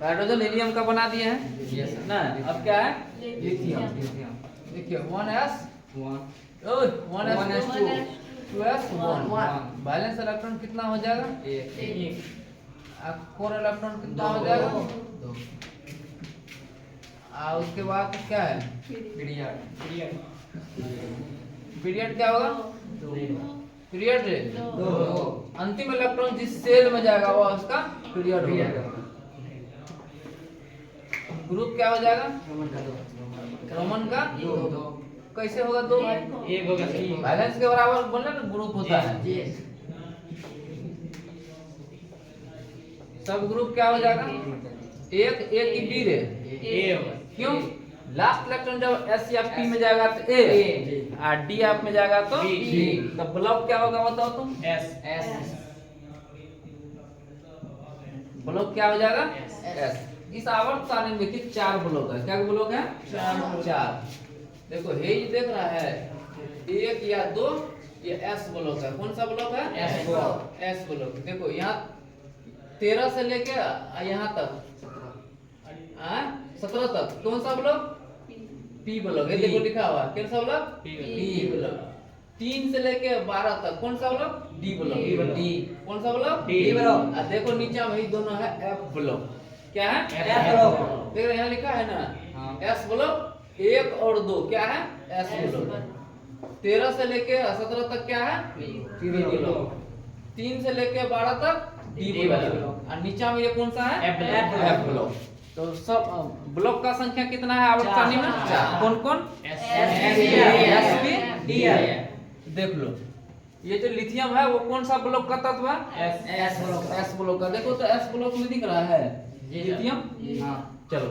Hydrogen helium का बना दिए हैं ना। अब क्या है लिथियम देखिए 1s 1s2 2s1 balance electron कितना हो जाएगा एक कोर इलेक्ट्रॉन कितना हो जाएगा दो उसके बाद क्या है पीरियड पीरियड क्या होगा दो पीरियड दो अंतिम इलेक्ट्रॉन जिस सेल में जाएगा वो उसका पीरियड होगा। ग्रुप क्या हो जाएगा रोमन का दो कैसे होगा दो एक होगा तीन बैलेंस के बराबर बोले ना ग्रुप होता है। सब ग्रुप क्या हो जाएगा एक एक की बी रे क्यों लास्ट इलेक्ट्रॉन जब एस या पी में जाएगा तो ए और डी आप में जाएगा तो बी। तो ब्लॉक क्या होगा बताओ तुम एस ब्लॉक क्या हो जाएगा एस। इस आवर्त सारणी में देखिए 4 ब्लॉक है। क्या ब्लॉक है 4 देखो हेज देख रहा है 1 या 2 ये एस ब्लॉक है। कौन सा ब्लॉक है एस ब्लॉक। देखो यहाँ 13 से लेके यहाँ तक 17 तक कौन सा ब्लॉक पी ब्लॉक है। देखो लिखा हुआ है कौन सा ब्लॉक पी ब्लॉक। 3 से लेके 12 तक कौन सा ब्लॉक डी ब्लॉक डी कौन सा ब्लॉक डी ब्लॉक। देखो नीचे में ही दोनों है एफ ब्लॉक। क्या है एफ ब्लॉक। देखो यहाँ लिखा है ना एस ब्लॉक 1 और 2 क्या है एस ब्लॉक। 13 से लेके 17 तक क्या है पी ब्लॉक। 3 से लेके 12 तक डी ब्लॉक और नीचे में ये कौन सा है एफ ब्लॉक। तो सब ब्लॉक का संख्या कितना है आवर्त सारणी में 4। कौन कौन एस पी डी देख लो ये जो लिथियम है वो कौन सा ब्लॉक का तत्व है एस ब्लॉक का। देखो तो एस ब्लॉक में दिख रहा है लिथियम। हाँ चलो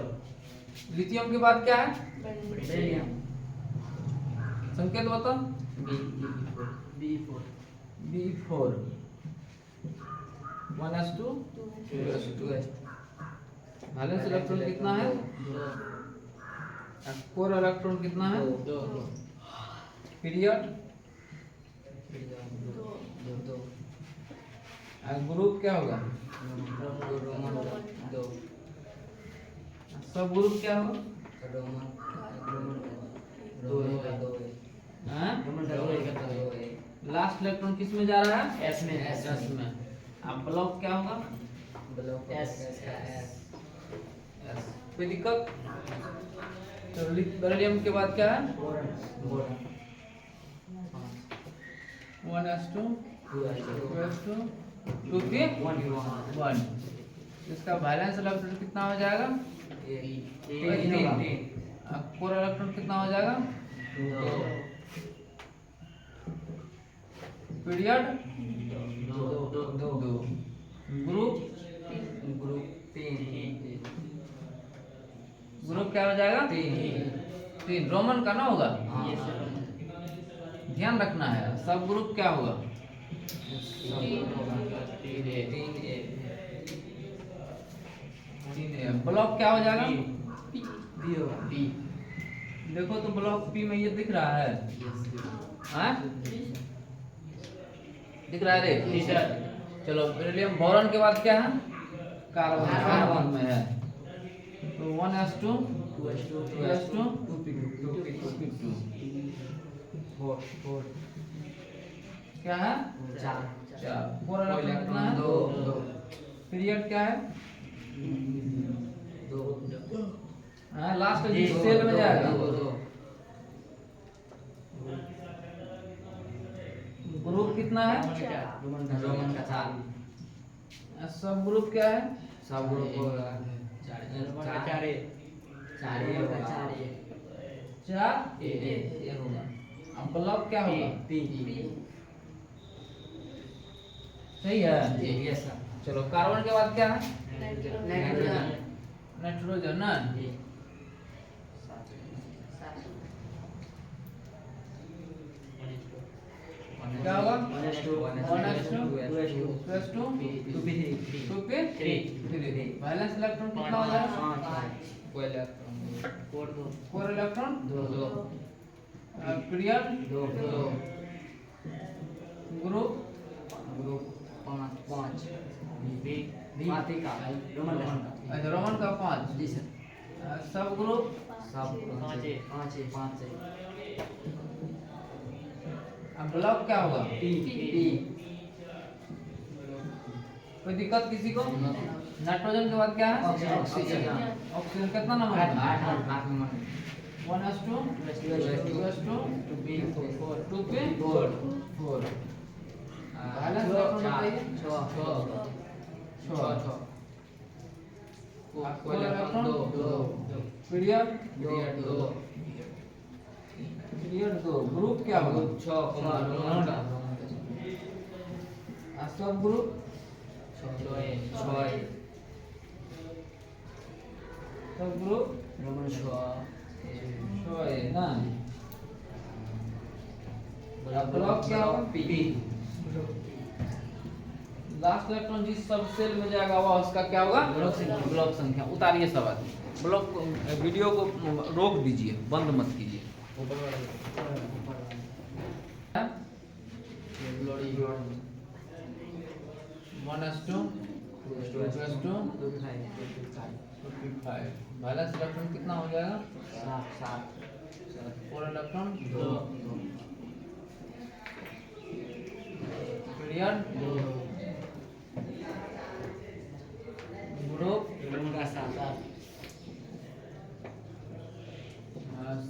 लिथियम के बाद क्या है संकेत बताओ B4 1s2 2s2 balance electron कितना है कोर इलेक्ट्रॉन कितना है पीरियड ग्रुप क्या होगा सब ग्रुप क्या होगा लास्ट इलेक्ट्रॉन किस में जा रहा है एस में अब ब्लॉक क्या होगा एस कोई दिक्कत। तो बेरिलियम के बाद क्या है 1s2 2s2 2p1 इसका बैलेंस इलेक्ट्रॉन कितना हो जाएगा 3 कोर इलेक्ट्रॉन कितना हो जाएगा 2 पीरियड 2 ग्रुप 3 क्या हो जाएगा 3 रोमन का ना होगा। ध्यान रखना है सब ग्रुप क्या होगा 3 ब्लॉक क्या हो जाएगा पी। देखो तो ब्लॉक पी में ये दिख रहा है दिख रहा है रे चलो बेरिलियम बोरॉन के बाद क्या है कार्बन में है तो 1s2 2s2 2p2 क्या है 4 कोर इलेक्ट्रॉन कितना है 2 पीरियड क्या है 2 लास्ट जिस सेल में जाएगा ग्रुप कितना है रोमन का 4 सब ग्रुप क्या है सब ग्रुप होगा 4 होगा। अब ब्लॉक क्या होगा पी सही है चलो कार्बन के बाद क्या है नाइट्रोजन ना क्या होगा 1s2 2s2 2p3 balance electron कितना हो जाएगा कोर इलेक्ट्रॉन 2 पीरियड 2 ग्रुप 5 माती का रोमन का अच्छा रोमन का 5। जी सर सब ग्रुप सब पाँच पाँच अब ब्लॉक क्या होगा? पी कोई दिक्कत किसी को? नाइट्रोजन के बाद क्या है? ऑक्सीजन ऑक्सीजन कितना नंबर है? 8 number 1s2 2s2 2p 4 balance electron बताइए। 6 आपको इलेक्ट्रॉन 2 पीरियड 2 ग्रुप क्या होगा? 6 सब ग्रुप 6 सब ग्रुप रोमन 6 है ना। ब्लॉक क्या होगा? पी लास्ट इलेक्ट्रॉन जिस सब सेल में जाएगा वह उसका क्या होगा? ब्लॉक संख्या। उतारिए सब आदमी ब्लॉक वीडियो को रोक दीजिए, बंद मत कीजिए। 1s2 2s2 2p5 balance electron कितना हो जाएगा? 4 इलेक्ट्रॉन 2 पीरियड ग्रुप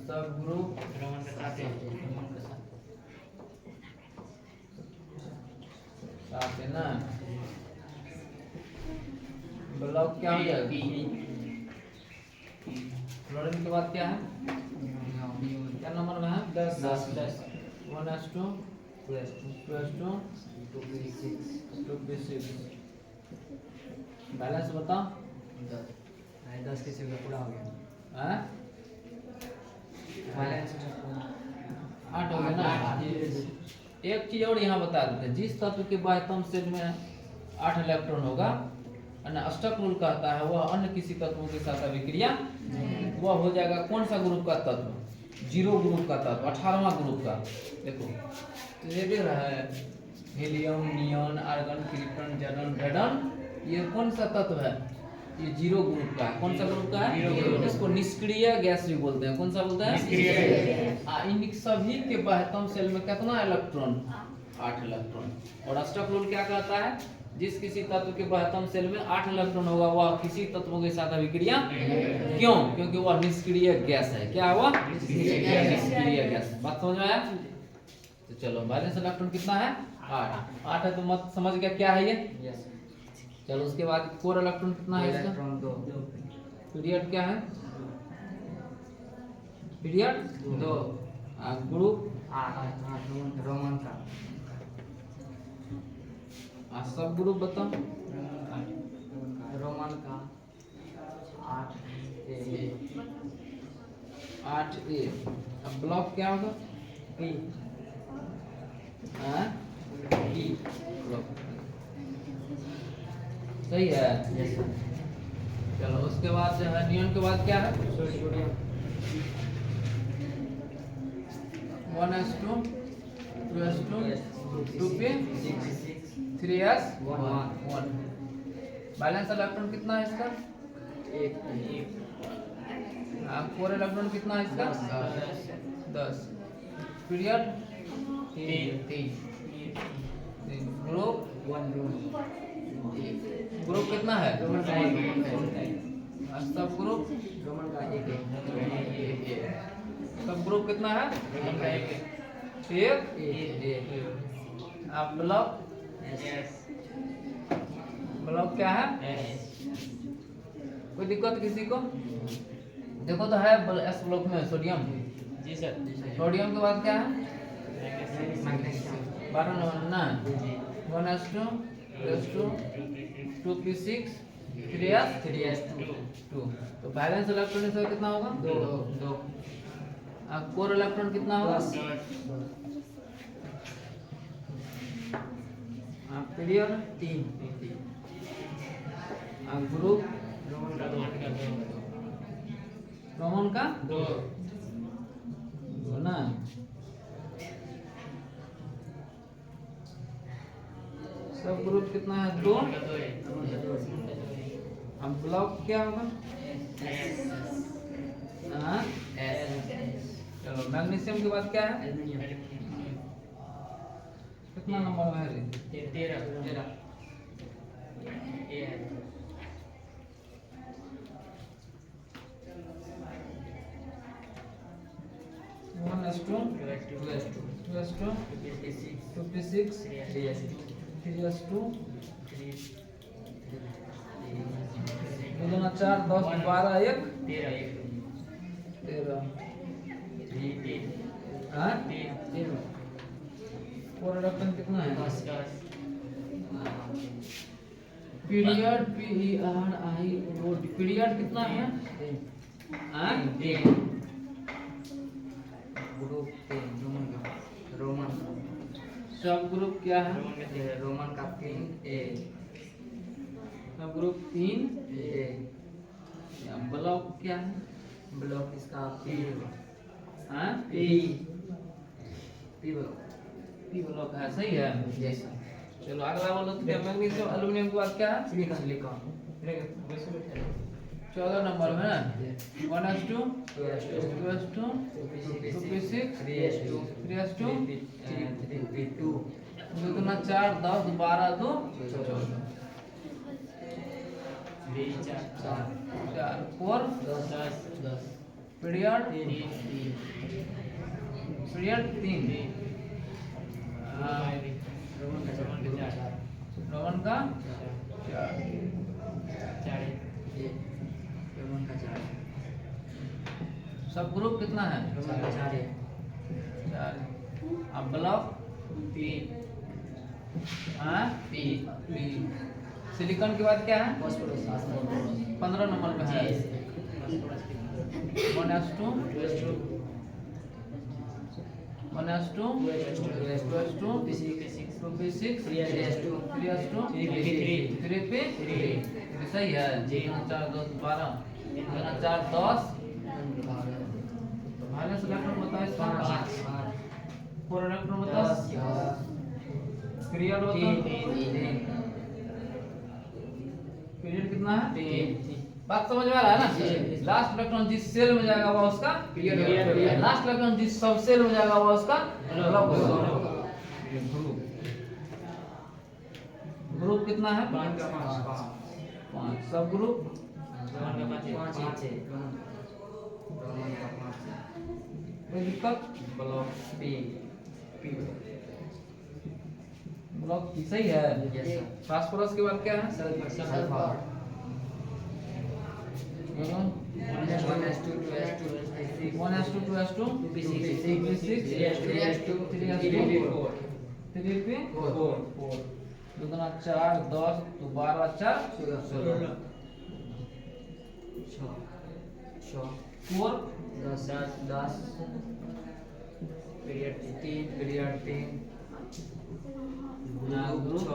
सब ग्रुप 7 है ना। ब्लॉक क्या हो जाएगा? क्लोरीन के बाद क्या है? क्या नंबर में है? 10 1s2 2s2 2p6 बैलेंस बताओ। 10 के से पूरा हो गया हैं? बैलेंस 8 हो गया ना। एक चीज और यहाँ बता देते हैं, जिस तत्व के बाह्यतम सेल में 8 इलेक्ट्रॉन होगा अष्टक रूल कहता है वह अन्य किसी तत्वों के साथ अभिक्रिया वह हो जाएगा कौन सा ग्रुप का तत्व? 0 ग्रुप का तत्व, 18वां ग्रुप का। देखो तो ये देख रहा है हीलियम नियॉन आर्गन क्रिप्टन जर्नन रेडन, ये कौन सा तत्व है? ये 0 ग्रुप का है। कौन सा ग्रुप का है? इसको निष्क्रिय गैस भी बोलते हैं। कौन सा बोलते हैं? इन सभी के बाह्यतम सेल में कितना इलेक्ट्रॉन? 8 इलेक्ट्रॉन। और अष्टक रूल क्या कहता है? जिस किसी तत्व के बाह्यतम सेल में 8 इलेक्ट्रॉन होगा वह किसी तत्वों के साथ अभिक्रिया क्यों? क्योंकि वह निष्क्रिय गैस है। क्या हुआ? निष्क्रिय गैस। बात समझ में आया? तो चलो बैलेंस इलेक्ट्रॉन कितना है? 8 है तो मत समझ गया क्या है ये? चलो उसके बाद कोर इलेक्ट्रॉन कितना है इसका? 2 पीरियड क्या है? पीरियड 2 ग्रुप 8 रोमन का सब ग्रुप बताओ। रोमन का 8A। अब ब्लॉक क्या होगा? पी ब्लॉक सही है। चलो उसके बाद जो है नियॉन के बाद क्या है? 1s2 2s2 2p6 3s1 balance electron कितना है इसका? 1 कोर इलेक्ट्रॉन कितना है इसका? 10 पीरियड 3 ग्रुप 1 ग्रुप कितना है? सब ग्रुप रोमन का 1 सब ग्रुप कितना है? 1 अब ब्लॉक ब्लॉक क्या है? कोई दिक्कत किसी को? देखो तो है एस ब्लॉक में सोडियम। जी सर सोडियम के बाद क्या है? मैग्नीशियम 12 नंबर ना। 1s2 2s2 2p6 3s2 तो बैलेंस इलेक्ट्रॉन इसका कितना होगा? 2 अब कोर इलेक्ट्रॉन कितना होगा? पीरियड 3 ग्रुप रोमन का 2 ना। सब ग्रुप कितना है? 2 अब ब्लॉक क्या होगा? हाँ चलो मैग्नीशियम के बाद क्या है? कितना नंबर में है रे? 13 one s two 56 3 s two 2 2 4 10 12 1 13 हाँ फोर रिडक्शन कितना है? पीरियड पीरियड कितना है? हाँ ग्रुप 3 रोमन सब ग्रुप क्या है? रोमन का 3 ए सब ग्रुप 3 ए ब्लॉक क्या है? ब्लॉक इसका पी हाँ पी ब्लॉक पी ब्लॉक है, सही है। जैसा चलो अगला बोलो तो क्या? मैग्नीशियम एल्युमिनियम के बाद क्या है? सिलिकॉन 14 नंबर में ना 1s2 2s2 2p6 3s2 2 2 4 10 12 2 4 4 period 3 Roman का 4 रोमन का 4 सब ग्रुप कितना है? रोमन का 4 है 4 अब ब्लॉक पी हाँ पी सिलिकॉन के बाद क्या है? फास्फोरस 15 नंबर में है 1s2 1s2 2s2 2p6 3s2 3p सही है। 4 10 12 4 10 माइनस इलेक्ट्रॉन बताओ इसका 4 इलेक्ट्रॉन बताओ पीरियड बताओ पीरियड कितना है? बात समझ में आ रहा है ना? लास्ट इलेक्ट्रॉन जिस सेल में जाएगा वो उसका पीरियड, लास्ट इलेक्ट्रॉन जिस सब सेल में जाएगा वो उसका ब्लॉक होगा। ग्रुप कितना है? 5 सब ग्रुप कोई दिक्कत? ब्लॉक सही है। फास्फोरस के बाद क्या है? Sulphur 1s2 2s2 2p6 3s2 3p 4 2 4 10 12 4 16 4 10 period 3 group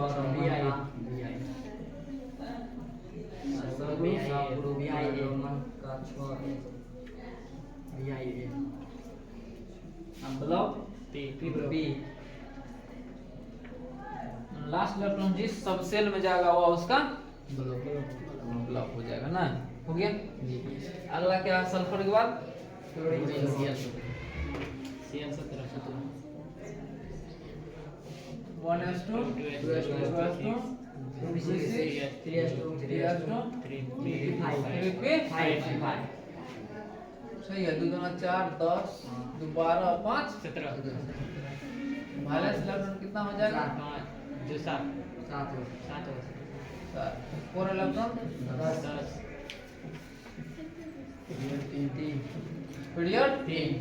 Roman का 6 ब्लॉक पी लास्ट इलेक्ट्रॉन जिस सब सेल में जाएगा वो उसका ब्लॉक हो जाएगा ना। हो गया। अगला क्या है? सल्फर के बाद वन एस टू 3p5 सही है। 2 2 4 10 2 12 5 माइनस इलेक्ट्रॉन कितना हो जाएगा? 4 इलेक्ट्रॉन पीरियड 3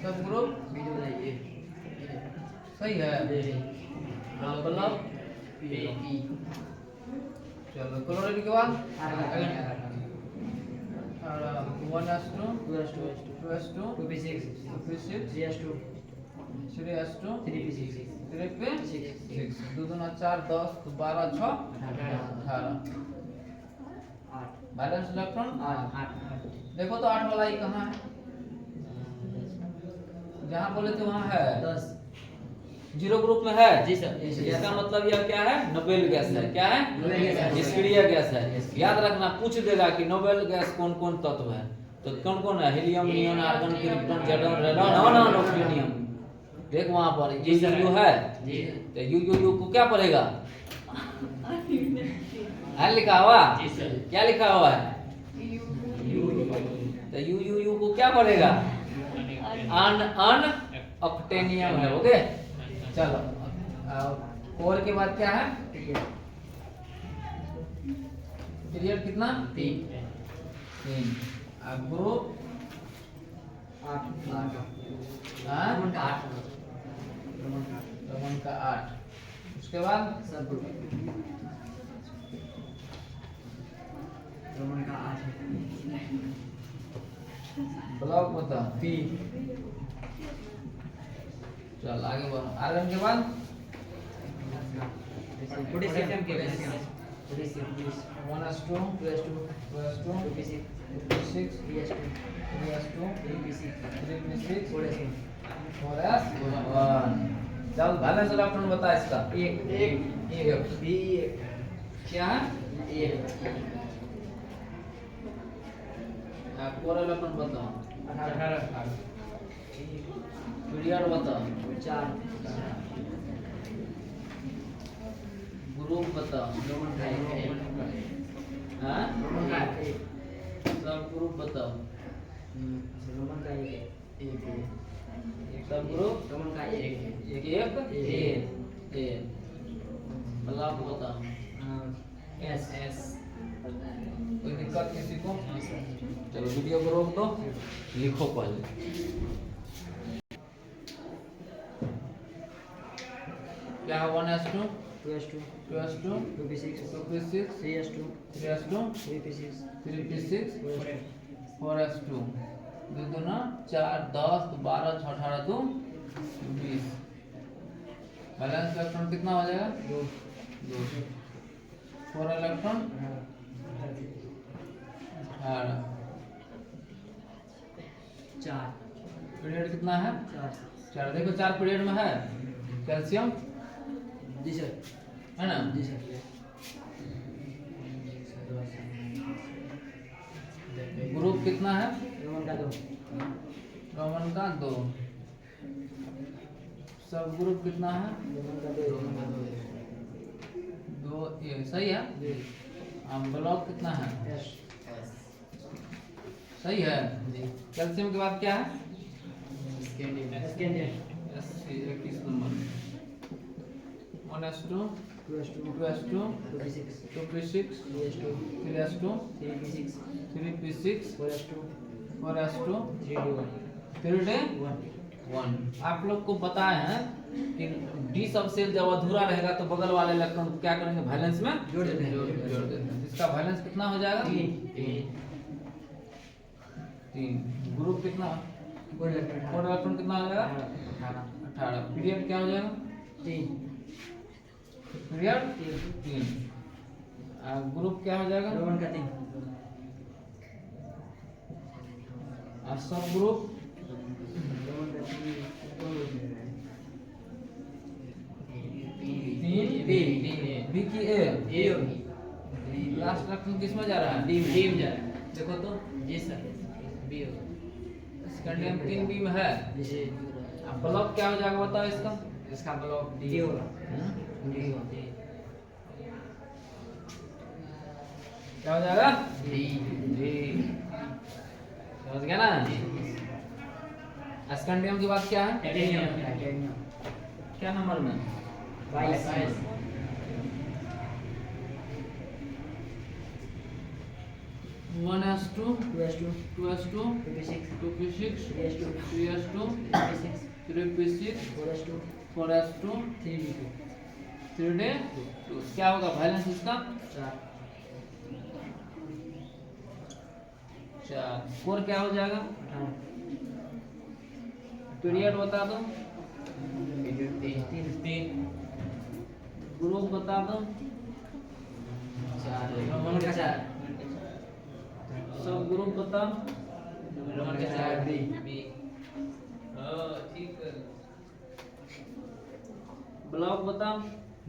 सब ग्रुप सही है। मतलब चलो क्लोरीन के बाद 1s2 2s2 2p6 3s2 3p6 2 2 4 10 12 6 18 balance electron देखो तो 8 वाला ये कहाँ है? जहाँ बोले थे वहाँ है। 10 जीरो ग्रुप में है। जी सर। इसका मतलब यह क्या है? नोबेल गैस है। क्या है? नोबेल गैस है। निष्क्रिय गैस है। Yes. याद रखना, पूछ देगा कि नोबेल गैस कौन कौन तत्व है, तो कौन कौन है? हीलियम, नियॉन, आर्गन, क्रिप्टन, जेडन, रेडन, और प्लूटोनियम। देख वहां पर जी सर। यू है। जी। तो यू को क्या पढ़ेगा? है लिखा हुआ? जी सर। क्या लिखा हुआ है? तो यू को क्या पढ़ेगा? अन ऑक्टेनियम है। ओके, चलो। और के बाद क्या है? पीरियड कितना? 3। अब ग्रुप 8 हाँ? रोमन का 8 रोमन का 8। उसके बाद सब ग्रुप रोमन का 8 ब्लॉक बता। पी चल आगे बढ़ो। आर्गन के बाद potassium potassium. 1s2 2s2 3s2 3p6 4s1। चल बैलेंस इलेक्ट्रॉन बता इसका। एक क्या है? कोर इलेक्ट्रॉन बताओ। 18 पीरियड बताओ। 4 ग्रुप बताओ। रोमन का 1 हाँ? रोमन का 1 सब ग्रुप बताओ। रोमन का 1 सब ग्रुप रोमन का 1 एक ए ब्लॉक बताओ। एस कोई दिक्कत किसी को? चलो वीडियो को रोक दो, लिखो पहले। क्या है? 1s2 2s2 2s2 2p6 2p6 3s2 3s2 3p6 3p6 4s2। 2 दूना 4 10 12 6 18 2 20। बैलेंस इलेक्ट्रॉन कितना हो जाएगा? 2। 4 इलेक्ट्रॉन 18। 4 पीरियड कितना है? 4 4। देखो 4 पीरियड में है कैल्शियम, जी सर है ना? जी सर ग्रुप कितना है? रोमन का 2 रोमन का 2। सब ग्रुप कितना है? रोमन का 2 2। ये सही है। ब्लॉक कितना है? एस सही है। कैल्शियम के बाद क्या है? स्कैंडियन 21 number. 1s2 2s2 2s2 2p6 2p6 3s2 3s2 3p6 3p6 4s2 4s2 3d1 3d1। आप लोग को बताए हैं कि डी सब सेल जब अधूरा रहेगा तो बगल वाले इलेक्ट्रॉन को क्या करेंगे? वैलेंस में जोड़ देते हैं। जोड़ देते हैं। इसका वैलेंस कितना हो जाएगा? 3। ग्रुप कितना? 4 इलेक्ट्रॉन कितना हो जाएगा? 18। पीरियड क्या हो जाएगा? 3 पीरियड 3। ग्रुप क्या हो जाएगा? रोमन का 3 और सब ग्रुप रोमन का 3 बी की ए लास्ट इलेक्ट्रॉन किस में जा रहा है? डी में जा रहा है। देखो तो जी सर बी स्कैंडियम 3b में है। जी अब ब्लॉक क्या हो जाएगा बताओ इसका? इसका ब्लॉक डी होगा डी क्या हो जाएगा? डी जी, समझ गया ना? स्कैंडियम की बात क्या है? टाइटेनियम क्या नंबर में? 22 1s2 2s2 2s2 2p6 2p6 3s2 3s2 3p6 3p6 4s2 4s2 3d2 3d2। क्या होगा बैलेंस इसका? 4। कोर क्या हो जाएगा? 18 पीरियड बता दो। 3 ग्रुप बता दो। रोमन का 4 सब ग्रुप बता। रोमन का 4 बी बी। ठीक है। ब्लॉक बताओ।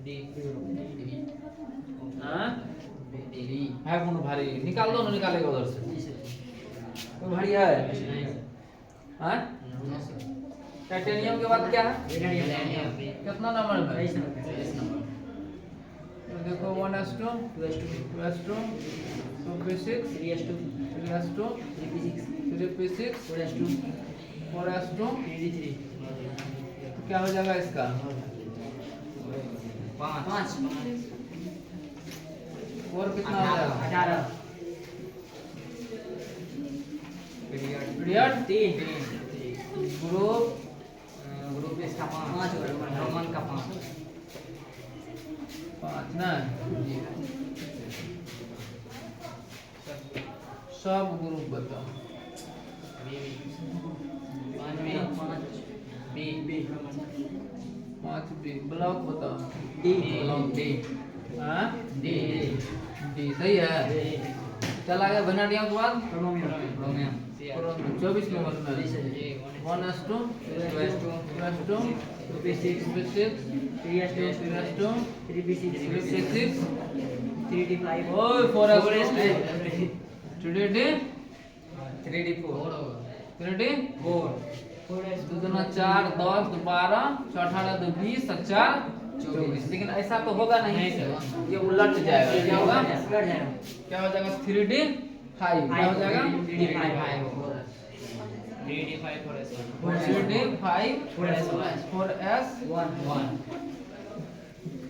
डी हाँ डी है कौन भारी? निकाल दो ना, निकालेगा उधर से। कोई भारी है? हाँ टाइटेनियम के बाद क्या है? कितना नंबर में? 23 नंबर तो देखो 1s2 2s2 2p6 3s2 3s2 3p6 4s2 3d3 तो क्या हो जाएगा इसका? 5 और कितना हो जाएगा? 18 पीरियड 3 ग्रुप इसका 5 रोमन का 5 पाँच ना। सब ग्रुप बताओ। 5 बी। ब्लॉक बताओ। D block D. हाँ डी डी सही है। चला गया वेनाडियम के बाद क्रोमियम 24 नंबर में 1s2 2s2 2p6 3s2 3p6 3d5 ओए 4s2 3d 3d4 3d 4 दो दूना 4 10 12 18 2 20 4 24। लेकिन ऐसा तो होगा नहीं, ये उलट जाएगा। क्या होगा? क्या हो जाएगा? 3d 5 क्या हो जाएगा? 3d5 3d 5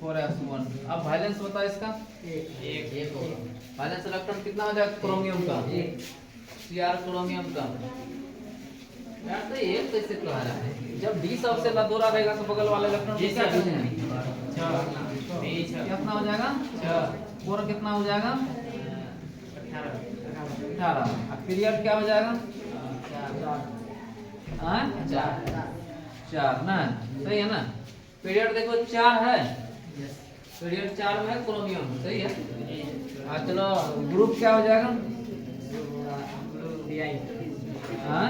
4s1 अब वैलेंस बताओ इसका। वैलेंस इलेक्ट्रॉन कितना हो जाएगा क्रोमियम का? Cr क्रोमियम का। यार तो ये कैसे कह रहा है? जब d सबसे अधूरा रहेगा तो बगल वाले इलेक्ट्रॉन को क्या करना? कितना हो जाएगा? 4 कितना हो जाएगा? 18। अब पीरियड क्या हो जाएगा? 4 ना। सही है ना? पीरियड देखो 4 है, पीरियड 4 में है क्रोमियम। सही है। हाँ चलो ग्रुप क्या हो जाएगा? हाँ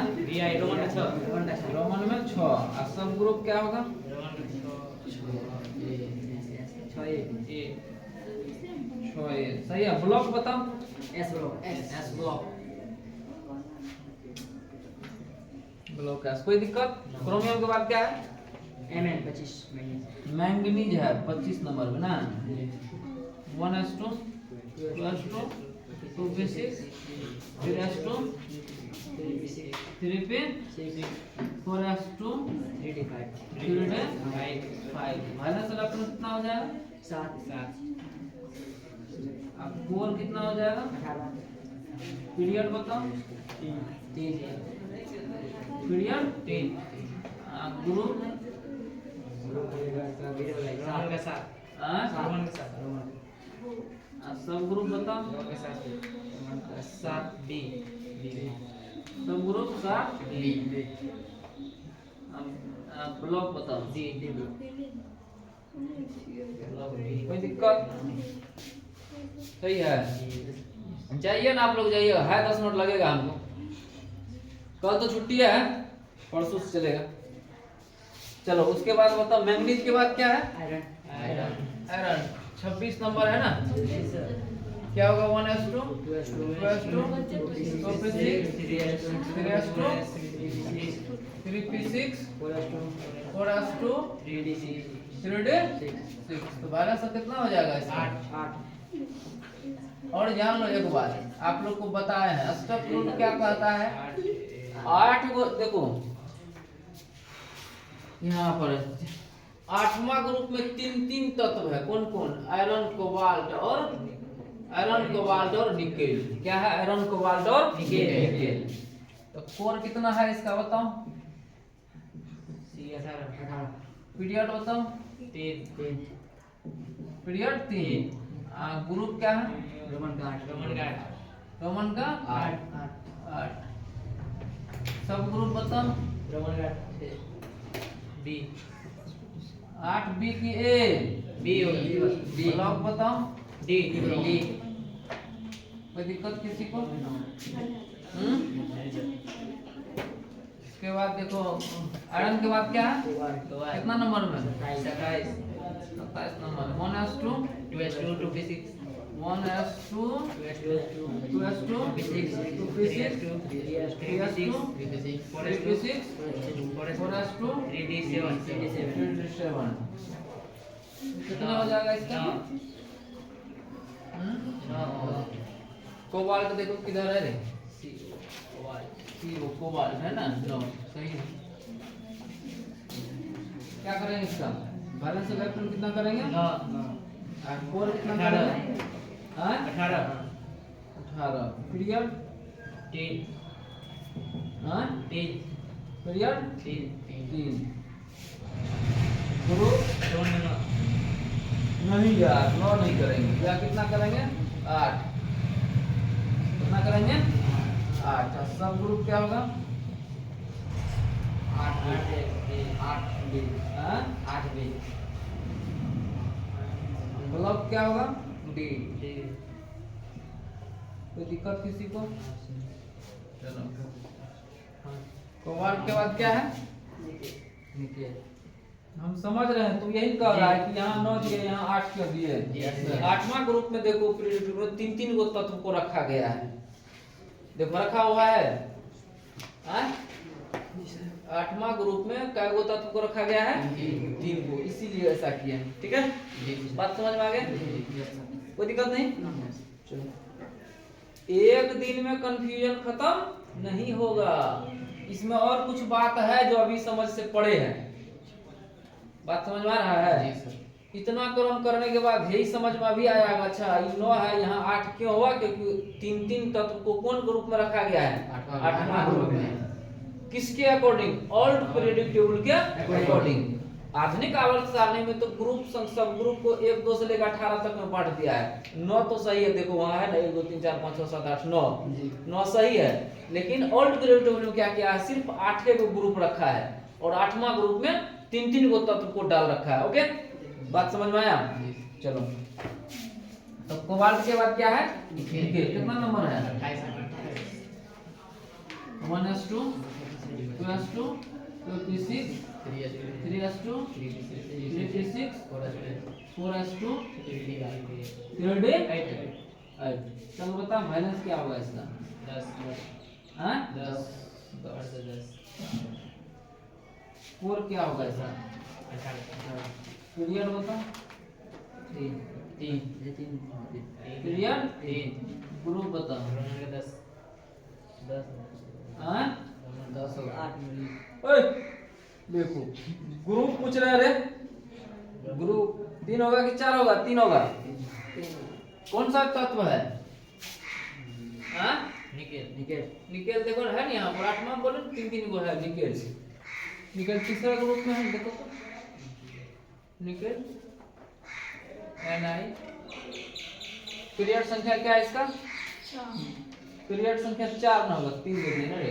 रोमन में 6। और सब ग्रुप क्या होगा? 6 सही है। ब्लॉक बताओ। एस ब्लॉक ब्लॉक है कोई दिक्कत? क्रोमियम के बाद क्या है? Mn 25 मैंगनीज है 25 नंबर में ना। 1s2 2s2 2p6 3s2 3p6 4s2 3d5 3d5 minus electron कितना हो जाएगा? 7 अब 4 कितना हो जाएगा? 18 पीरियड बताओ। 3 पीरियड 3। ग्रुप सब ग्रुप बताओ। सब ग्रुप 7 बी। ब्लॉक बताओ। कोई दिक्कत? सही है। जाइए ना आप लोग, जाइए है 10 मिनट लगेगा हमको। कल तो छुट्टी है, परसों से चलेगा। चलो उसके बाद बताओ मैंगनीज के बाद क्या है? आयरन 26 नंबर है ना। क्या होगा? 1s2 2s2 2p6 3s2 3p6 4s2 3d6 तो 12 से कितना हो जाएगा इसका? 8। और जान लो एक बात, आप लोग को बताया है स्टफ रूट क्या कहता है? 8 को देखो यहाँ पर 8वां ग्रुप में 3 तत्व है। कौन कौन? आयरन कोबाल्ट और निकेल। क्या है? आयरन कोबाल्ट और निकेल। तो कोर कितना है इसका बताओ? पीरियड बताओ। 3 पीरियड 3। ग्रुप क्या है? रोमन का 8। सब ग्रुप बताओ। बी 8 बी की ए बी। ब्लॉक बताओ। डी। कोई दिक्कत किसी को? उसके बाद देखो आयरन के बाद क्या है, कितना नंबर में, 27 27 number. 1s2 2s2 2p6 1s2 2s2 2s2 2p6 2p6 3s2 3p6 3p6 4s2 3d7 3d7 कितना हो जाएगा इसका? कोबाल्ट देखो किधर है रे, CO कोबाल्ट है ना, 9 सही है। क्या करेंगे इसका बैलेंस इलेक्ट्रॉन कितना करेंगे, 9 और कोर कितना 18 करेंगे, हाँ 18 18 पीरियड 3 हाँ 3 पीरियड 3 ग्रुप नहीं यार 9 नहीं करेंगे, या कितना करेंगे 8, कितना करेंगे 8। सब ग्रुप क्या होगा 8 8b हाँ 8b ब्लॉक क्या होगा d कोई दिक्कत किसी को? चलो कोबाल्ट के बाद क्या है निकल हम समझ रहे हैं, तुम यही कह रहा है कि यहाँ 9 दिए यहाँ 8 क्यों दिए। आठवां ग्रुप में देखो पीरियोडिक में 3 गो तत्व को रखा गया है, देखो रखा हुआ है हाँ? आठवां ग्रुप में क्या गो तत्व को रखा गया है 3 गो, इसीलिए ऐसा किया है। ठीक है, बात समझ में आ गई, कोई दिक्कत नहीं। चलो एक दिन में कंफ्यूजन खत्म नहीं होगा, इसमें और कुछ बात है जो अभी समझ से पड़े हैं। बात समझ में आ रहा है? इतना क्रम करने के बाद यही समझ में अभी आया, अच्छा ये 9 है यहाँ 8 क्यों हुआ, क्योंकि 3 तत्व को कौन ग्रुप में रखा गया है, 8वां ग्रुप में। किसके अकॉर्डिंग, ओल्ड पीरियोडिक टेबल के अकॉर्डिंग। आधुनिक आवर्त सारणी में तो ग्रुप सब ग्रुप को 1 2 से लेकर 18 तक में बांट दिया है। 9 तो सही है, देखो वहां है ना 1 2 3 4 5 6 7 8 9 सही है, लेकिन ओल्ड पीरियोडिक टेबल में क्या किया है, सिर्फ 8 गो ग्रुप रखा है और 8वां ग्रुप में 3 गो तत्व को डाल रखा है। ओके, बात समझ में आया? चलो तो कोबाल्ट के बाद क्या है निकेल, कितना नंबर है 1s2 2s2 2p6 3s2 3p6 4s2 3d8। चलो बता बैलेंस क्या होगा इसका 10 हाँ 10 कोर क्या होगा इसका, 18 पीरियड बता 3 पीरियड 3 ग्रुप बता 10 हाँ 10 8 ओए देखो ग्रुप पूछ रहे रे, ग्रुप 3 होगा कि 4 होगा, 3 होगा। कौन सा तत्व है हाँ निकेल देखो है ना यहाँ पर 8वां बोलो 3 गो है निकेल तीसरा ग्रुप में है, देखो तो निकेल Ni। पीरियड संख्या क्या है इसका, पीरियड संख्या 4 ना होगा, 3 दे दिए ना रे,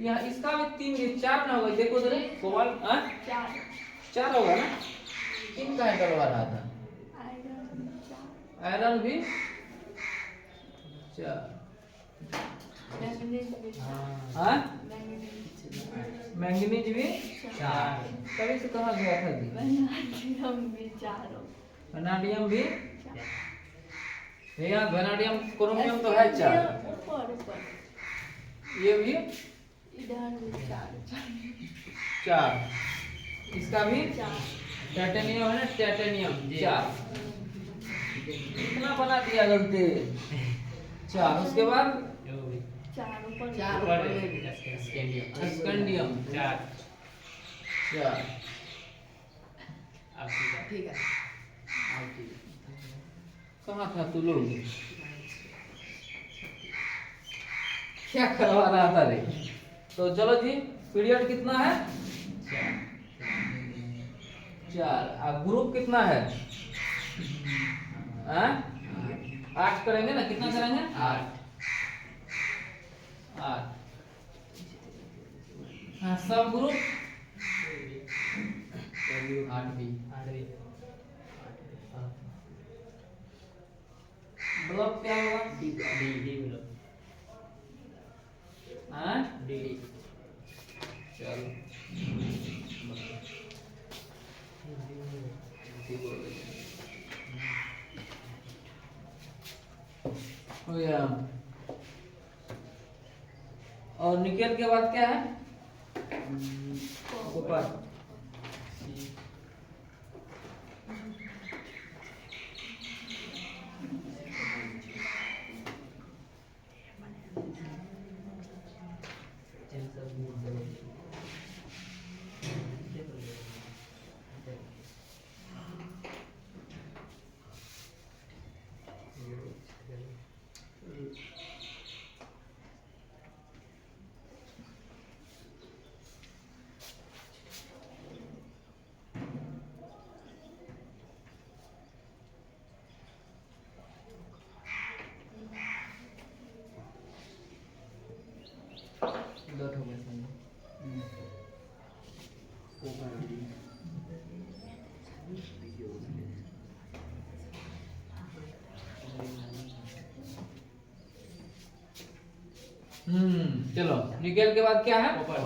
यहाँ इसका भी 3 4 ना होगा, देखो तो रे कोबाल्ट 4 होगा ना, 3 का डलवा रहा था, आयरन भी 4 हाँ मैंगनीज भी 4, कभी से कहाँ गया था जी, वैनाडियम भी यहाँ, वैनाडियम क्रोमियम तो है 4, ये भी 4, इसका भी टाइटेनियम है ना, टाइटेनियम 4, कितना बना दिया गलती 4। उसके बाद स्कैंडियम 4 ठीक है। कहाँ था तू लोग, क्या करवा रहा था रे? तो चलो जी पीरियड कितना है 4, ग्रुप कितना है 8 करेंगे ना, कितना करेंगे 8 हाँ, सब ग्रुप 8 ब्लॉक क्या होगा डी हाँ डी चलो हो गया। और निकेल के बाद क्या है? ऊपर दो ठो बचल चलो निकेल के बाद क्या है? ऊपर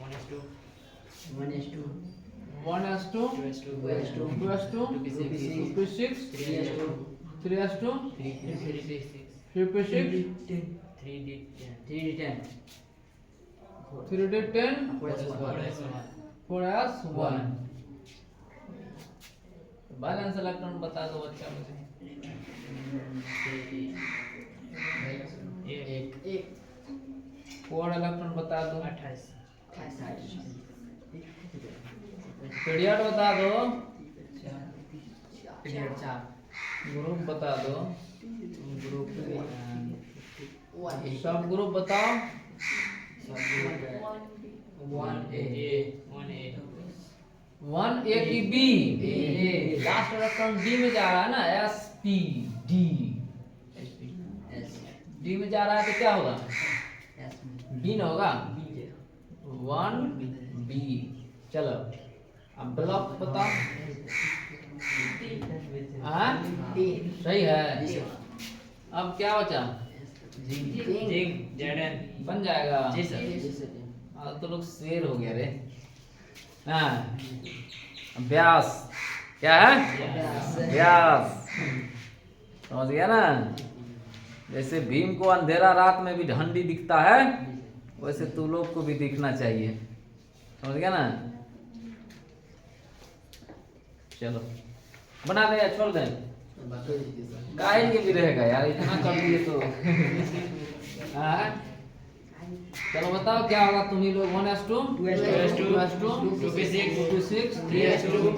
1:2 1:2 2:2 2:6 3:2 3:6 3:10 4:1 बैलेंस इलेक्ट्रॉन बता दो बच्चा मुझे। एक 4 इलेक्ट्रॉन बता दो। 28 पीरियड बता दो। पीरियड 4 ग्रुप बता दो। ग्रुप सब ग्रुप बताओ। 1A की B लास्ट इलेक्ट्रॉन D में जा रहा है ना, SP D D में जा रहा है तो क्या होगा? B ना होगा 1B। चलो अब ब्लॉक बताओ। हाँ सही है। अब क्या बचा? जिंक जेडन बन जाएगा। जी सर तो लोग शेर हो गया रे। हाँ व्यास क्या है? व्यास समझ गया ना। जैसे भीम को अंधेरा रात में भी ढंडी दिखता है, वैसे तू लोग को भी दिखना चाहिए। समझ गया ना। चलो बना दे या छोड़ दें? काहे के भी रहेगा यार, इतना कर दिए तो। हाँ चलो बताओ क्या होगा तुम ही लोग। 1:2 2:2 2:6 3:2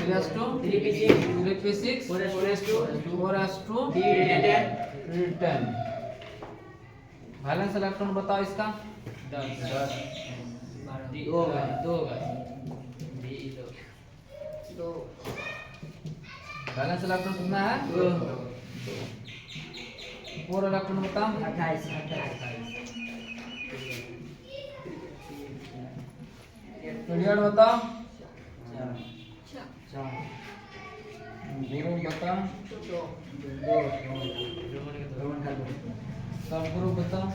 3:6 4:2 10। बैलेंस इलेक्ट्रॉन बताओ इसका। 2 बैलेंस इलेक्ट्रॉन कितना है? 4 इलेक्ट्रॉन बताओ। 28 पीरियड बताओ। 4 ग्रुप बताओ। सब ग्रुप बताओ।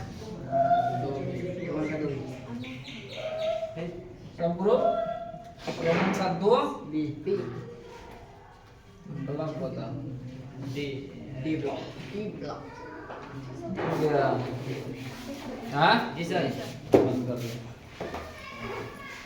सब ग्रुप रोमन का 2 ब्लॉक बताओ। डी ब्लॉक हो गया। हाँ जी सर बंद कर दो।